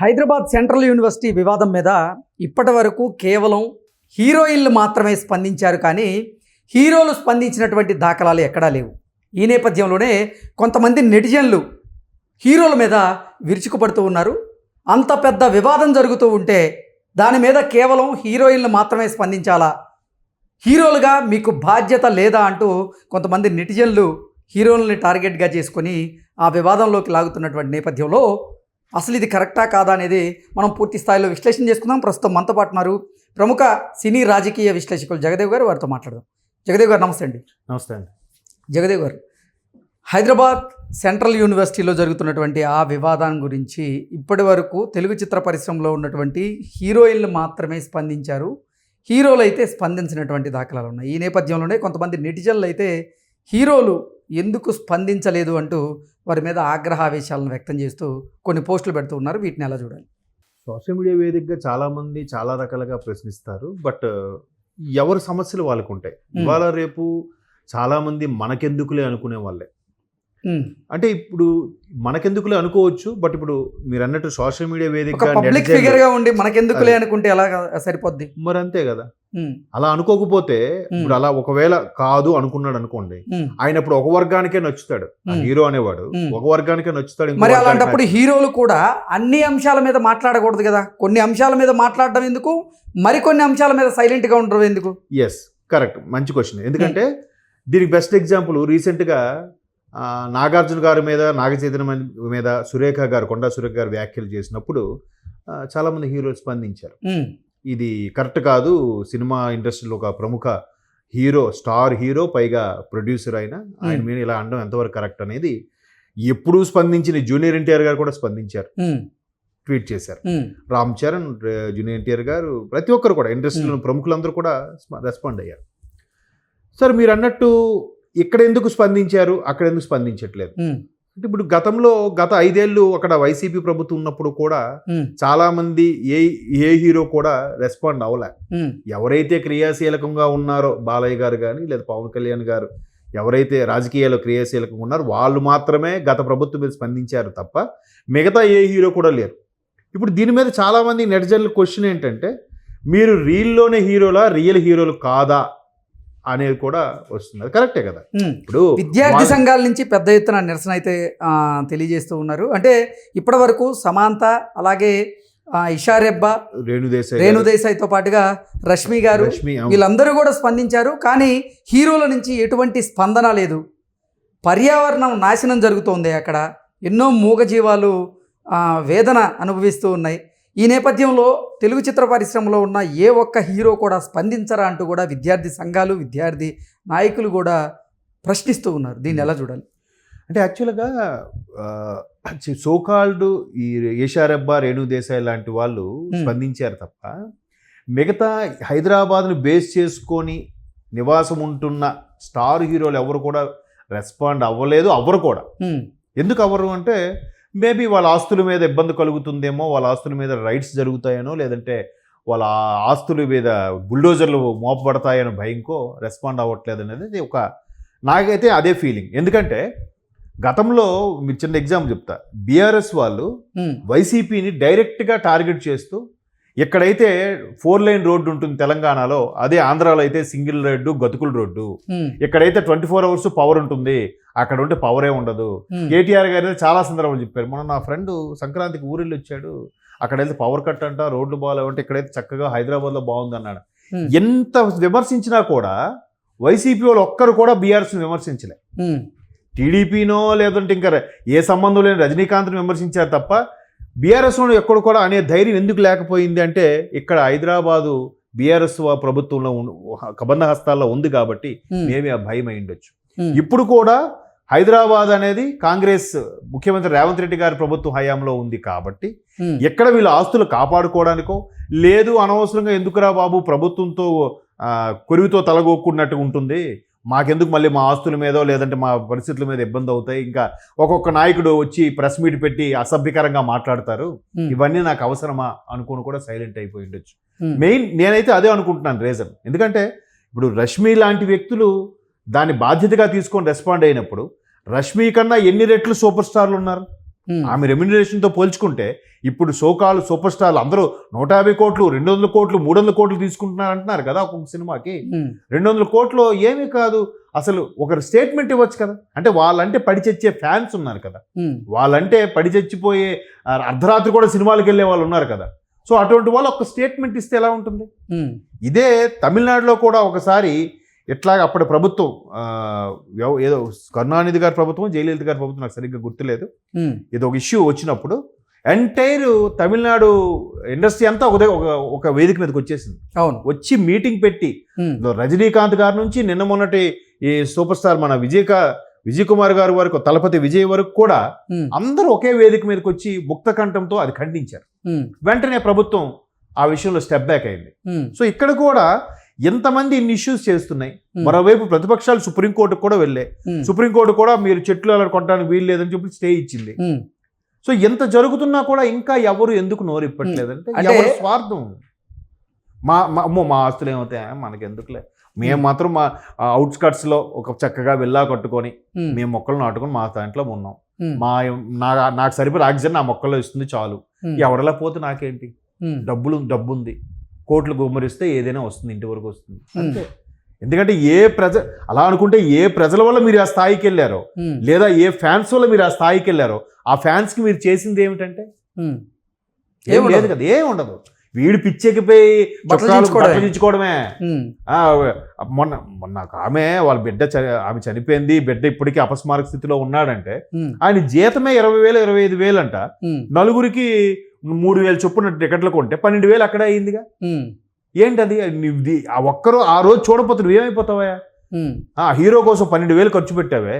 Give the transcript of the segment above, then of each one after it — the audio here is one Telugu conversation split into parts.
హైదరాబాద్ సెంట్రల్ యూనివర్సిటీ వివాదం మీద ఇప్పటి వరకు కేవలం హీరోయిన్లు మాత్రమే స్పందించారు, కానీ హీరోలు స్పందించినటువంటి దాఖలాలు ఎక్కడా లేవు. ఈ నేపథ్యంలోనే కొంతమంది నెటిజన్లు హీరోల మీద విరుచుకుపడుతూ ఉన్నారు. అంత పెద్ద వివాదం జరుగుతూ ఉంటే దాని మీద కేవలం హీరోయిన్లు మాత్రమే స్పందించాలా, హీరోలుగా మీకు బాధ్యత లేదా అంటూ కొంతమంది నెటిజన్లు హీరోలని టార్గెట్గా చేసుకొని ఆ వివాదంలోకి లాగుతున్నటువంటి నేపథ్యంలో అసలు ఇది కరెక్టా కాదా అనేది మనం పూర్తి స్థాయిలో విశ్లేషణ చేసుకుందాం. ప్రస్తుతం మనతో పాటు ఉన్నారు ప్రముఖ సినీ రాజకీయ విశ్లేషకులు జగదేవ్ గారు. వారితో మాట్లాడదాం. జగదేవ్ గారు నమస్తే అండి. నమస్తే అండి. జగదేవ్ గారు, హైదరాబాద్ సెంట్రల్ యూనివర్సిటీలో జరుగుతున్నటువంటి ఆ వివాదం గురించి ఇప్పటి వరకు తెలుగు చిత్ర పరిశ్రమలో ఉన్నటువంటి హీరోయిన్లు మాత్రమే స్పందించారు, హీరోలు అయితే స్పందించినటువంటి దాఖలాలు ఉన్నాయి. ఈ నేపథ్యంలోనే కొంతమంది నెటిజన్లు అయితే హీరోలు ఎందుకు స్పందించలేదు అంటూ వారి మీద ఆగ్రహావేశాలను వ్యక్తం చేస్తూ కొన్ని పోస్టులు పెడుతూ ఉన్నారు. వీటిని ఎలా చూడాలి? సోషల్ మీడియా వేదికగా చాలామంది చాలా రకాలుగా ప్రశ్నిస్తారు. బట్ ఎవరి సమస్యలు వాళ్ళకు ఉంటాయి. ఇవాళ రేపు చాలామంది మనకెందుకులే అనుకునే వాళ్ళే. అంటే ఇప్పుడు మనకెందుకులే అనుకోవచ్చు, బట్ ఇప్పుడు మీరు అన్నట్టు సోషల్ మీడియా వేదికగా పబ్లిక్ ఫిగర్ గా ఉండి మనకెందుకులే అనుకుంటే ఎలా సరిపోద్ది? మరి అంతే కదా. అలా అనుకోకపోతే ఇప్పుడు అలా ఒకవేళ కాదు అనుకున్నాడు అనుకోండి, ఆయన ఇప్పుడు ఒక వర్గానికే నచ్చుతాడు. హీరో అనేవాడు ఒక వర్గానికే నచ్చుతాడు. మరి అలాంటప్పుడు హీరోలు కూడా అన్ని అంశాల మీద మాట్లాడకూడదు కదా. కొన్ని అంశాల మీద మాట్లాడడం ఎందుకు, మరికొన్ని అంశాల మీద సైలెంట్ గా ఉండడం ఎందుకు? ఎస్, కరెక్ట్, మంచి క్వశ్చన్. ఎందుకంటే దీనికి బెస్ట్ ఎగ్జాంపుల్ రీసెంట్గా నాగార్జున గారి మీద, నాగ చైతన్య మీద సురేఖ గారు, కొండా సురేఖ గారు వ్యాఖ్యలు చేసినప్పుడు చాలామంది హీరోలు స్పందించారు. ఇది కరెక్ట్ కాదు, సినిమా ఇండస్ట్రీలో ఒక ప్రముఖ హీరో, స్టార్ హీరో, పైగా ప్రొడ్యూసర్ ఆయన మీద ఇలా అనడం ఎంతవరకు కరెక్ట్ అనేది ఎప్పుడూ స్పందించిన జూనియర్ ఎన్టీఆర్ గారు కూడా స్పందించారు, ట్వీట్ చేశారు. రామ్ చరణ్, జూనియర్ ఎన్టీఆర్ గారు, ప్రతి ఒక్కరు కూడా ఇండస్ట్రీలో ప్రముఖులందరూ కూడా రెస్పాండ్ అయ్యారు. సార్ మీరు అన్నట్టు ఇక్కడ ఎందుకు స్పందించారు, అక్కడ ఎందుకు స్పందించట్లేదు అంటే ఇప్పుడు గత 5 ఏళ్ళు అక్కడ వైసీపీ ప్రభుత్వం ఉన్నప్పుడు కూడా చాలా మంది ఏ హీరో కూడా రెస్పాండ్ అవ్వలే. ఎవరైతే క్రియాశీలకంగా ఉన్నారో, బాలయ్య గారు కానీ లేదా పవన్ కళ్యాణ్ గారు, ఎవరైతే రాజకీయాల్లో క్రియాశీలకంగా ఉన్నారో వాళ్ళు మాత్రమే గత ప్రభుత్వం మీద స్పందించారు తప్ప మిగతా ఏ హీరో కూడా లేరు. ఇప్పుడు దీని మీద చాలామంది నెటిజన్ల క్వశ్చన్ ఏంటంటే, మీరు రీల్లోనే హీరోలా, రియల్ హీరోలు కాదా అనేది కూడా వస్తుంది. అది కరెక్టే కదా. ఇప్పుడు విద్యార్థి సంఘాల నుంచి పెద్ద ఎత్తున నిరసన అయితే తెలియజేస్తూ ఉన్నారు. అంటే ఇప్పటి వరకు సమాంత, అలాగే ఇషా రెబ్బా, రేణుదేశాయ్తో పాటుగా రష్మి గారు, వీళ్ళందరూ కూడా స్పందించారు. కానీ హీరోల నుంచి ఎటువంటి స్పందన లేదు. పర్యావరణం నాశనం జరుగుతోంది, అక్కడ ఎన్నో మూగజీవాలు వేదన అనుభవిస్తూ ఉన్నాయి. ఈ నేపథ్యంలో తెలుగు చిత్ర పరిశ్రమలో ఉన్న ఏ ఒక్క హీరో కూడా స్పందించరా అంటూ కూడా విద్యార్థి సంఘాలు, విద్యార్థి నాయకులు కూడా ప్రశ్నిస్తూ ఉన్నారు. దీన్ని ఎలా చూడాలి? అంటే యాక్చువల్గా సోకాల్డ్ ఈ ఏషారెబ్బా, రేణుదేశాయ్ లాంటి వాళ్ళు స్పందించారు తప్ప మిగతా హైదరాబాద్ను బేస్ చేసుకొని నివాసం ఉంటున్న స్టార్ హీరోలు ఎవరు కూడా రెస్పాండ్ అవ్వలేదు, అవ్వరు కూడా. ఎందుకు అవ్వరు అంటే మేబీ వాళ్ళ ఆస్తుల మీద ఇబ్బంది కలుగుతుందేమో, వాళ్ళ ఆస్తుల మీద రైట్స్ జరుగుతాయనో, లేదంటే వాళ్ళ ఆస్తుల మీద బుల్డోజర్లు మోపబడతాయనో భయంకో రెస్పాండ్ అవ్వట్లేదు అనేది నాకైతే అదే ఫీలింగ్. ఎందుకంటే గతంలో మీరు చిన్న ఎగ్జాంపుల్ చెప్తా, బీఆర్ఎస్ వాళ్ళు వైసీపీని డైరెక్ట్గా టార్గెట్ చేస్తూ, ఎక్కడైతే 4 లైన్ రోడ్డు ఉంటుంది తెలంగాణలో, అదే ఆంధ్రాలో అయితే సింగిల్ రోడ్డు, గతుకుల రోడ్డు. ఎక్కడైతే 24 అవర్స్ పవర్ ఉంటుంది, అక్కడ ఉంటే పవరే ఉండదు. కేటీఆర్ గారు చాలా సందర్భాలు చెప్పారు. మొన్న నా ఫ్రెండ్ సంక్రాంతికి ఊరిల్లు వచ్చాడు, అక్కడైతే పవర్ కట్ అంట, రోడ్లు బాగాలేవంటే, ఇక్కడైతే చక్కగా హైదరాబాద్లో బాగుంది అన్నాడు. ఎంత విమర్శించినా కూడా వైసీపీ వాళ్ళు ఒక్కరు కూడా బీఆర్ఎస్ని విమర్శించలే. టీడీపీనో లేదంటే ఇంకా ఏ సంబంధం లేని రజనీకాంత్ని విమర్శించారు తప్ప బీఆర్ఎస్లో ఎక్కడ కూడా అనే ధైర్యం ఎందుకు లేకపోయింది అంటే, ఇక్కడ హైదరాబాదు బీఆర్ఎస్ ప్రభుత్వంలో కబంధ హస్తాల్లో ఉంది కాబట్టి మేబీ ఆ భయం అయి ఉండొచ్చు. ఇప్పుడు కూడా హైదరాబాద్ అనేది కాంగ్రెస్ ముఖ్యమంత్రి రేవంత్ రెడ్డి గారి ప్రభుత్వం హయాంలో ఉంది కాబట్టి ఎక్కడ వీళ్ళ ఆస్తులు కాపాడుకోవడానికో, లేదు అనవసరంగా ఎందుకురా బాబు ప్రభుత్వంతో కొరివితో తలగొక్కున్నట్టు ఉంటుంది, మాకెందుకు మళ్ళీ మా ఆస్తుల మీదో లేదంటే మా పరిస్థితుల మీద ఇబ్బంది అవుతాయి, ఇంకా ఒక్కొక్క నాయకుడు వచ్చి ప్రెస్ మీట్ పెట్టి అసభ్యకరంగా మాట్లాడతారు, ఇవన్నీ నాకు అవసరమా అనుకుని కూడా సైలెంట్ అయిపోయి ఉండొచ్చు. మెయిన్ నేనైతే అదే అనుకుంటున్నాను రీజన్. ఎందుకంటే ఇప్పుడు రష్మి లాంటి వ్యక్తులు దాన్ని బాధ్యతగా తీసుకొని రెస్పాండ్ అయినప్పుడు, రష్మి కన్నా ఎన్ని రెట్లు సూపర్ స్టార్లు ఉన్నారు? ఆమె రెమ్యునరేషన్తో పోల్చుకుంటే ఇప్పుడు సోకాలు సూపర్ స్టార్లు అందరూ 150 కోట్లు 200 కోట్లు 300 కోట్లు తీసుకుంటున్నారు అంటున్నారు కదా ఒక్కొక్క సినిమాకి. 200 కోట్లు ఏమీ కాదు, అసలు ఒకరు స్టేట్మెంట్ ఇవ్వచ్చు కదా. అంటే వాళ్ళంటే పడి చచ్చే ఫ్యాన్స్ ఉన్నారు కదా, వాళ్ళంటే పడి చచ్చిపోయే అర్ధరాత్రి కూడా సినిమాలకు వెళ్ళే వాళ్ళు ఉన్నారు కదా. సో అటువంటి వాళ్ళు ఒక స్టేట్మెంట్ ఇస్తే ఎలా ఉంటుంది. ఇదే తమిళనాడులో కూడా ఒకసారి ఎట్లాగ అప్పటి ప్రభుత్వం ఏదో కరుణానిధి గారి ప్రభుత్వం జయలలిత గారి ప్రభుత్వం నాకు సరిగ్గా గుర్తులేదు, ఏదో ఒక ఇష్యూ వచ్చినప్పుడు ఎంటైర్ తమిళనాడు ఇండస్ట్రీ అంతా ఒక వేదిక మీదకి వచ్చేసింది. అవును, వచ్చి మీటింగ్ పెట్టి రజనీకాంత్ గారి నుంచి నిన్న మొన్నటి ఈ సూపర్ స్టార్ మన విజయ్ కుమార్ గారి వరకు తలపతి విజయ్ వరకు కూడా అందరూ ఒకే వేదిక మీదకి వచ్చి ముక్త కంఠంతో అది ఖండించారు. వెంటనే ప్రభుత్వం ఆ విషయంలో స్టెప్ బ్యాక్ అయింది. సో ఇక్కడ కూడా ఎంతమంది ఇన్ని ఇష్యూస్ చేస్తున్నాయి. మరోవైపు ప్రతిపక్షాలు సుప్రీంకోర్టుకు కూడా వెళ్ళాయి. సుప్రీంకోర్టు కూడా మీరు చెట్లు అలా కొట్టడానికి వీలు లేదని చెప్పి స్టే ఇచ్చింది. సో ఎంత జరుగుతున్నా కూడా ఇంకా ఎవరు ఎందుకు నోరు ఇప్పట్లేదంటే ఎవరి స్వార్థం. మా ఆస్తులు ఏమవుతాయా మనకి ఎందుకులే, మేము మాత్రం మా అవుట్స్కట్స్లో ఒక చక్కగా వెళ్ళా కట్టుకొని మేము మొక్కలు నాటుకొని మా దాంట్లో ఉన్నాం, నాకు సరిపడే ఆక్సిజన్ నా మొక్కల్లో ఇస్తుంది చాలు, ఎవడలా పోతే నాకేంటి, డబ్బు ఉంది, కోట్లు గుమ్మరిస్తే ఏదైనా వస్తుంది, ఇంటి వరకు వస్తుంది అంతే. ఎందుకంటే అలా అనుకుంటే ఏ ప్రజల వల్ల మీరు ఆ స్థాయికి వెళ్ళారో లేదా ఏ ఫ్యాన్స్ వల్ల మీరు ఆ స్థాయికి వెళ్ళారో ఆ ఫ్యాన్స్కి మీరు చేసింది ఏమిటంటే ఏం లేదు కదా, ఏం ఉండదు. వీడు పిచ్చెక్కిపోయి బట్టలుకోవడమే. మొన్న ఆమె వాళ్ళ బిడ్డ ఆమె చనిపోయింది, బిడ్డ ఇప్పటికీ అపస్మారక స్థితిలో ఉన్నాడంటే ఆయన జీతమే 20,000 25,000 అంట. నలుగురికి 3,000 చొప్పున టికెట్లు కొంటే 12,000 అక్కడే అయిందిగా. ఏంటది ఆ ఒక్కరు ఆ రోజు చూడపోతే నువ్వేమైపోతావా? హీరో కోసం 12,000 ఖర్చు పెట్టావే,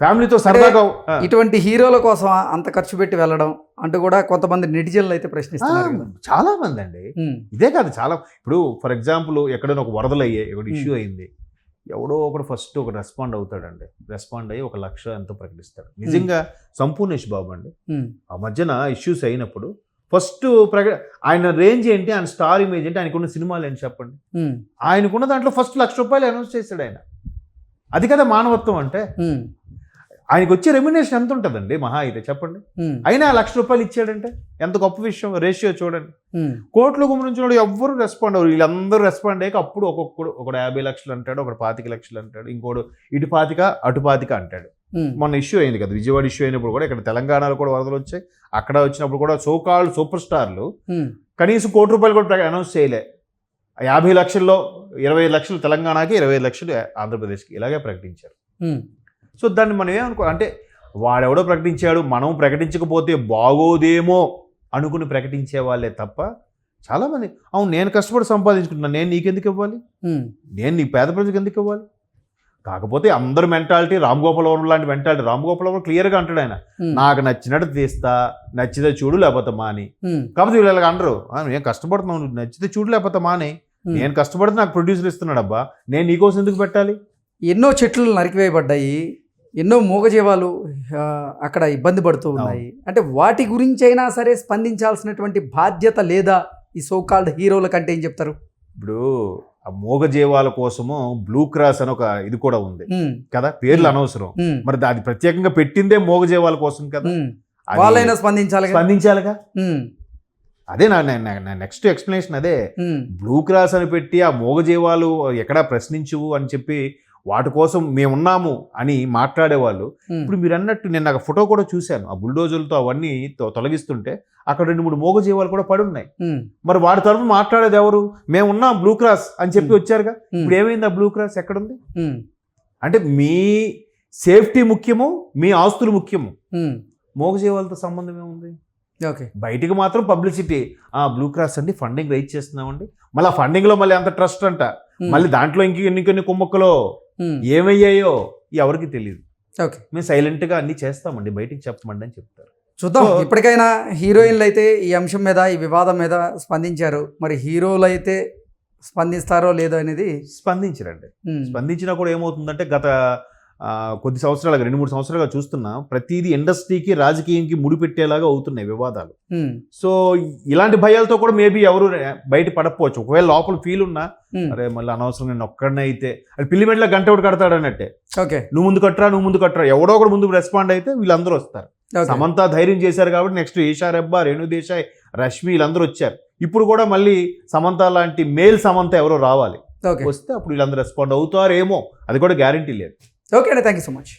ఫ్యామిలీతో సరదాగా. ఇటువంటి హీరోల కోసం అంత ఖర్చు పెట్టి వెళ్ళడం అంటూ కూడా కొంతమంది నెటిజన్లు అయితే ప్రశ్నిస్తున్నారు. చాలా మంది అండి, ఇదే కాదు చాలా. ఇప్పుడు ఫర్ ఎగ్జాంపుల్ ఎక్కడైనా ఒక వరదలు అయ్యాయి, ఒక ఇష్యూ అయింది, ఎవడో ఒకడు ఫస్ట్ ఒక రెస్పాండ్ అవుతాడండి. రెస్పాండ్ అయ్యి 1,00,000 ఎంతో ప్రకటిస్తాడు. నిజంగా సంపూర్ణేష్ బాబు అండి ఆ మధ్యన ఇష్యూస్ అయినప్పుడు ఫస్ట్ ఆయన రేంజ్ ఏంటి, ఆయన స్టార్ ఇమేజ్ ఏంటి, ఆయనకున్న సినిమాలు ఏంటి చెప్పండి. ఆయనకున్న దాంట్లో ఫస్ట్ ₹1,00,000 అనౌన్స్ చేశాడు ఆయన. అది కదా మానవత్వం అంటే. ఆయనకు వచ్చే రెమ్యునరేషన్ ఎంత ఉంటుందండి మహా అయితే చెప్పండి. అయినా ₹1,00,000 ఇచ్చాడంటే ఎంత గొప్ప విషయం. రేషియో చూడండి. కోట్లు గురించి ఎవ్వరు రెస్పాండ్ అవ్వరు. వీళ్ళందరూ రెస్పాండ్ అయ్యాక అప్పుడు ఒకడు 50 లక్షలు అంటాడు, ఒకడు 25 లక్షలు అంటాడు, ఇంకోడు ఇటు 25 అటు 25 అంటాడు. మొన్న ఇష్యూ అయింది కదా, విజయవాడ ఇష్యూ అయినప్పుడు కూడా ఇక్కడ తెలంగాణలో కూడా వరదలు వచ్చాయి. అక్కడ వచ్చినప్పుడు కూడా సోకాల్డ్ సూపర్ స్టార్లు కనీసం ₹1,00,000 కూడా అనౌన్స్ చేయలే. 50 లక్షల్లో 25 లక్షలు తెలంగాణకి, 25 లక్షలు ఆంధ్రప్రదేశ్కి ఇలాగే ప్రకటించారు. సో దాన్ని మనం ఏమనుకో అంటే వాడెవడో ప్రకటించాడు, మనం ప్రకటించకపోతే బాగోదేమో అనుకుని ప్రకటించే వాళ్ళే తప్ప చాలామంది అవును నేను కష్టపడి సంపాదించుకుంటున్నాను, నేను నీకెందుకు ఇవ్వాలి, నేను నీ పేద ప్రజలకు ఎందుకు ఇవ్వాలి. కాకపోతే అందరు మెంటాలిటీ రామ్ గోపాల్ వర్మ లాంటి మెంటాలిటీ. రామ్ గోపాల్ వర్మ క్లియర్గా అంటాడు ఆయన, నాకు నచ్చినట్టు తీస్తా, నచ్చితే చూడు లేకపోతే మాని. కాకపోతే వీళ్ళు ఇలాగ అనరు, నేను కష్టపడుతున్నాను, నచ్చితే చూడు లేకపోతే మాని, నేను కష్టపడితే నాకు ప్రొడ్యూసర్ ఇస్తున్నాడు అబ్బా, నేను నీకోసం ఎందుకు పెట్టాలి. ఎన్నో చెట్లు నరికివేయబడ్డాయి, ఎన్నో మూగజీవాలు అక్కడ ఇబ్బంది పడుతూ ఉన్నాయి. అంటే వాటి గురించి అయినా సరే స్పందించాల్సినటువంటి బాధ్యత లేదా ఈ సోకాల్డ్ హీరోల కంటే ఏం చెప్తారు? ఇప్పుడు ఆ మూగజీవాల కోసము బ్లూ క్రాస్ అని ఒక ఇది కూడా ఉంది కదా, పేర్లు అనవసరం. మరి అది ప్రత్యేకంగా పెట్టిందే మూగజీవాల కోసం కదా, వాళ్ళైనా స్పందించాలిగా. అదే నా నెక్స్ట్ ఎక్స్ప్లెనేషన్ అదే. బ్లూ క్రాస్ అని పెట్టి ఆ మూగజీవాలు ఎక్కడా ప్రశ్నించువు అని చెప్పి వాటి కోసం మేమున్నాము అని మాట్లాడేవాళ్ళు. ఇప్పుడు మీరు అన్నట్టు నేను నాకు ఫోటో కూడా చూశాను, ఆ బుల్డోజర్లతో అవన్నీ తొలగిస్తుంటే అక్కడ 2-3 మూగజీవాలు కూడా పడి ఉన్నాయి. మరి వాడి తరఫున మాట్లాడేది ఎవరు? మేమున్నాం బ్లూ క్రాస్ అని చెప్పి వచ్చారుగా. ఇప్పుడు ఏమైంది ఆ బ్లూ క్రాస్ ఎక్కడుంది? అంటే మీ సేఫ్టీ ముఖ్యము, మీ ఆస్తులు ముఖ్యము, మూగజీవాలతో సంబంధం ఏముంది? బయటికి మాత్రం పబ్లిసిటీ, బ్లూ క్రాస్ అండి ఫండింగ్ రైజ్ చేస్తున్నామండి, మళ్ళీ ఫండింగ్లో మళ్ళీ అంత ట్రస్ట్ అంట, మళ్ళీ దాంట్లో ఇంకొన్ని కుమ్మక్కలో ఏమయ్యాయో ఎవరికి తెలియదు. మేము సైలెంట్గా అన్ని చేస్తామండి, బయటికి చెప్పమండి అని చెప్తారు. చూద్దాం. ఇప్పటికైనా హీరోయిన్లు అయితే ఈ అంశం మీద, ఈ వివాదం మీద స్పందించారు. మరి హీరోలు అయితే స్పందిస్తారో లేదో అనేది స్పందించరండి. స్పందించినా కూడా ఏమవుతుందంటే గత కొద్ది సంవత్సరాలుగా 2-3 సంవత్సరాలుగా చూస్తున్నా ప్రతిదీ ఇండస్ట్రీకి రాజకీయంకి ముడిపెట్టేలాగా అవుతున్నాయి వివాదాలు. సో ఇలాంటి భయాలతో కూడా మేబీ ఎవరు బయట పడకపోవచ్చు. ఒకవేళ లోపల ఫీల్ ఉన్నా అరే మళ్ళీ అనవసరం నేను ఒక్కడనే అయితే అది పిల్లిమెట్ల గంట ఒకటి కడతాడు అన్నట్టే, నువ్వు ముందు కట్టరా ఎవడో ఒకటి ముందుకు రెస్పాండ్ అయితే వీళ్ళందరూ వస్తారు. Okay. సమంత ధైర్యం చేశారు కాబట్టి నెక్స్ట్ ఈషా రెబ్బా, రేణు దేశాయ్, రష్మి వీళ్ళందరూ వచ్చారు. ఇప్పుడు కూడా మళ్ళీ సమంత లాంటి మేల్ సమంత ఎవరో రావాలి. ఓకే వస్తే అప్పుడు వీళ్ళందరూ రెస్పాండ్ అవుతారేమో, అది కూడా గ్యారంటీ లేదు. ఓకే అండి, థ్యాంక్ యూ సో మచ్.